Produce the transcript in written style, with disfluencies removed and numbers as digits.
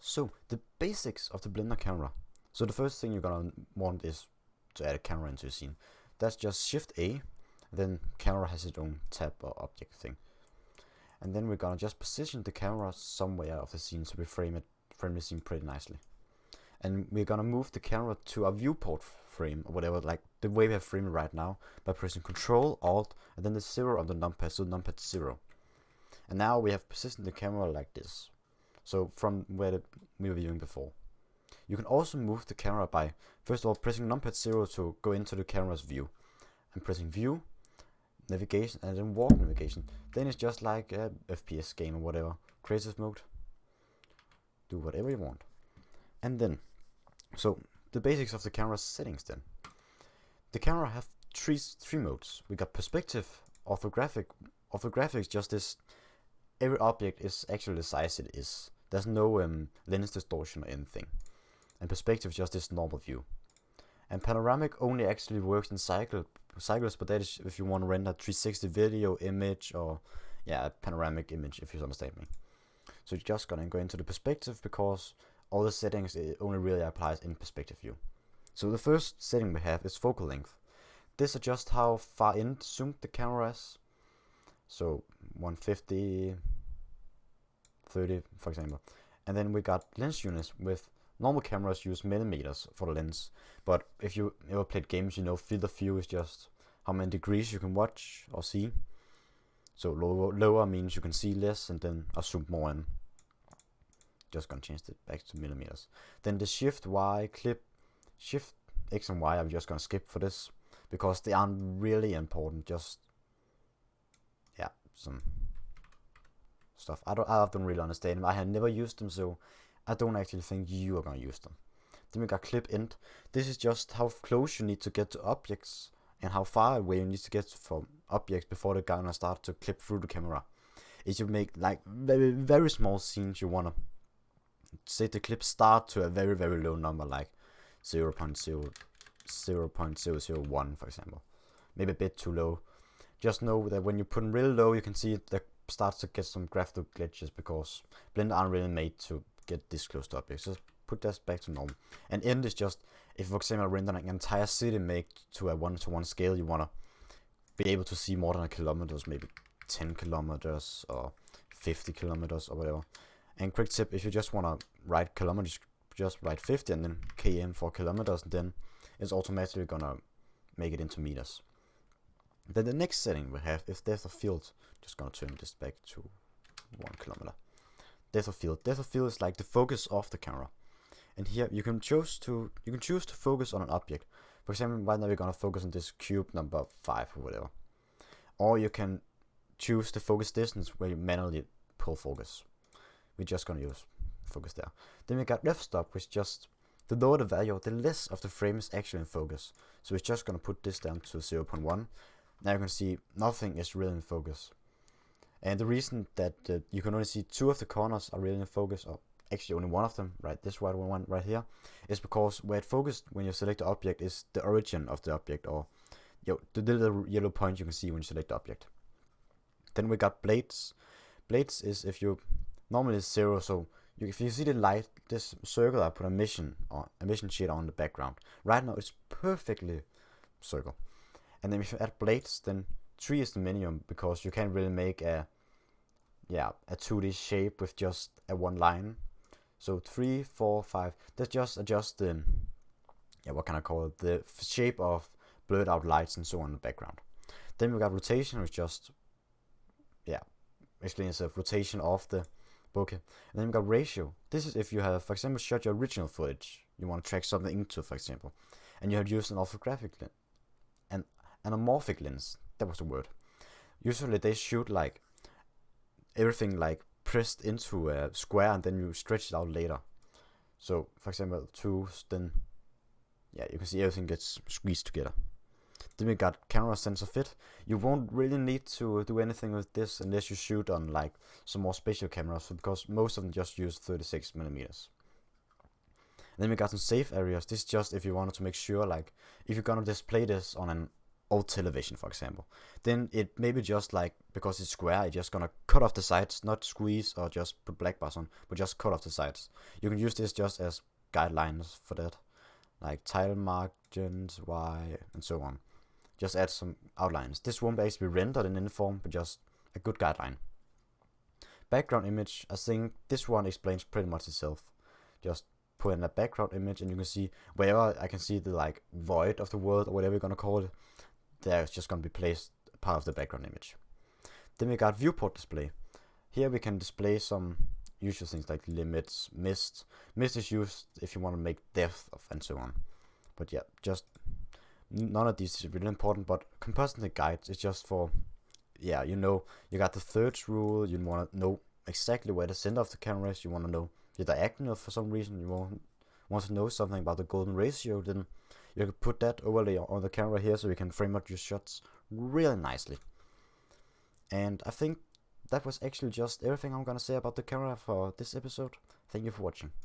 So the basics of the Blender camera. So the first thing you're gonna want is to add a camera into your scene. That's just Shift A, then camera has its own tab or object thing. And then we're gonna just position the camera somewhere of the scene so we frame the scene pretty nicely. And we're gonna move the camera to a viewport frame or whatever, like the way we have framed it right now, by pressing Control, Alt, and then the 0 on the numpad, so numpad 0. And now we have positioned the camera like this. So from where we were viewing before. You can also move the camera by, first of all, pressing numpad 0 to go into the camera's view. And pressing View, Navigation, and then Walk Navigation. Then it's just like a FPS game or whatever. Creative mode. Do whatever you want. And then, so the basics of the camera settings then. The camera have three modes. We got perspective, orthographic. Orthographic is just this, every object is actually the size it is. There's no lens distortion or anything. And perspective is just this normal view. And panoramic only actually works in cycles, but that is if you want to render 360 video, image, or a panoramic image, if you understand me. So you're just gonna go into the perspective because all the settings it only really applies in perspective view. So the first setting we have is focal length. This adjusts how far in zoomed the camera is. So 150, 30 for example. And then we got lens units. With normal cameras use millimeters for the lens, but if you ever played games, you know field of view is just how many degrees you can watch or see. So lower means you can see less, and then I zoom more in. Just gonna change it back to millimeters. Then the Shift Y clip, Shift X and Y I'm just gonna skip for this because they aren't really important. Just some stuff. I don't really understand them. I have never used them, so I don't actually think you are gonna use them. Then we got Clip End. This is just how close you need to get to objects and how far away you need to get from objects before they're gonna start to clip through the camera. If you make like very, very small scenes, you wanna set the clip start to a very, very low number, like 0.001 for example. Maybe a bit too low. Just know that when you put them really low, you can see it starts to get some graphical glitches because Blender aren't really made to get this close to objects. Just put that back to normal. And End is just, if for example rendering an entire city made to a 1:1 scale, you wanna be able to see more than a kilometers, maybe 10 kilometers or 50 kilometers or whatever. And quick tip, if you just wanna write kilometers, just write 50 and then km for kilometers, and then it's automatically gonna make it into meters. Then the next setting we have is depth of field. Just gonna turn this back to 1 kilometer. Depth of field. Depth of field is like the focus of the camera. And here you can choose to focus on an object. For example, right now we're gonna focus on this cube number 5 or whatever. Or you can choose the focus distance where you manually pull focus. We're just gonna use focus there. Then we got f-stop, which just the lower the value, the less of the frame is actually in focus. So it's just gonna put this down to 0.1. Now you can see nothing is really in focus. And the reason that you can only see 2 of the corners are really in focus, or actually only one of them, right, this white one right here, is because where it focused when you select the object is the origin of the object, or the little yellow point you can see when you select the object. Then we got blades. Blades is if you normally it's 0, so if you see the light, this circle I put a mission shade on the background. Right now it's perfectly circle. And then if you add blades, then 3 is the minimum because you can't really make a 2D shape with just a one line. So 3, 4, 5. That's just adjust the what can I call it? The shape of blurred out lights and so on in the background. Then we got rotation, which just explains the rotation of the bokeh. And then we got ratio. This is if you have, for example, shot your original footage, you want to track something into, for example, and you have used an orthographic lens, an anamorphic lens. That was the word. Usually they shoot like everything like pressed into a square and then you stretch it out later. So for example 2, then you can see everything gets squeezed together. Then we got camera sensor fit. You won't really need to do anything with this unless you shoot on like some more special cameras, because most of them just use 36 millimeters. And then we got some safe areas. This is just if you wanted to make sure, like if you're gonna display this on an old television, for example. Then it maybe just like, because it's square, it's just gonna cut off the sides, not squeeze or just put black bars on, but just cut off the sides. You can use this just as guidelines for that, like tile margins, Y, and so on. Just add some outlines. This won't actually be rendered in any form, but just a good guideline. Background image, I think this one explains pretty much itself. Just put in a background image and you can see wherever I can see the like void of the world or whatever you're gonna call it, there's just gonna be placed part of the background image. Then we got viewport display. Here we can display some usual things like limits, mist. Mist is used if you want to make depth of and so on. But yeah, just none of these is really important, but compositing guides is just for, yeah, you got the third rule, you want to know exactly where the center of the camera is, you want to know the diagonal for some reason, you want to know something about the golden ratio, then you can put that overlay on the camera here so you can frame out your shots really nicely. And I think that was actually just everything I'm gonna say about the camera for this episode. Thank you for watching.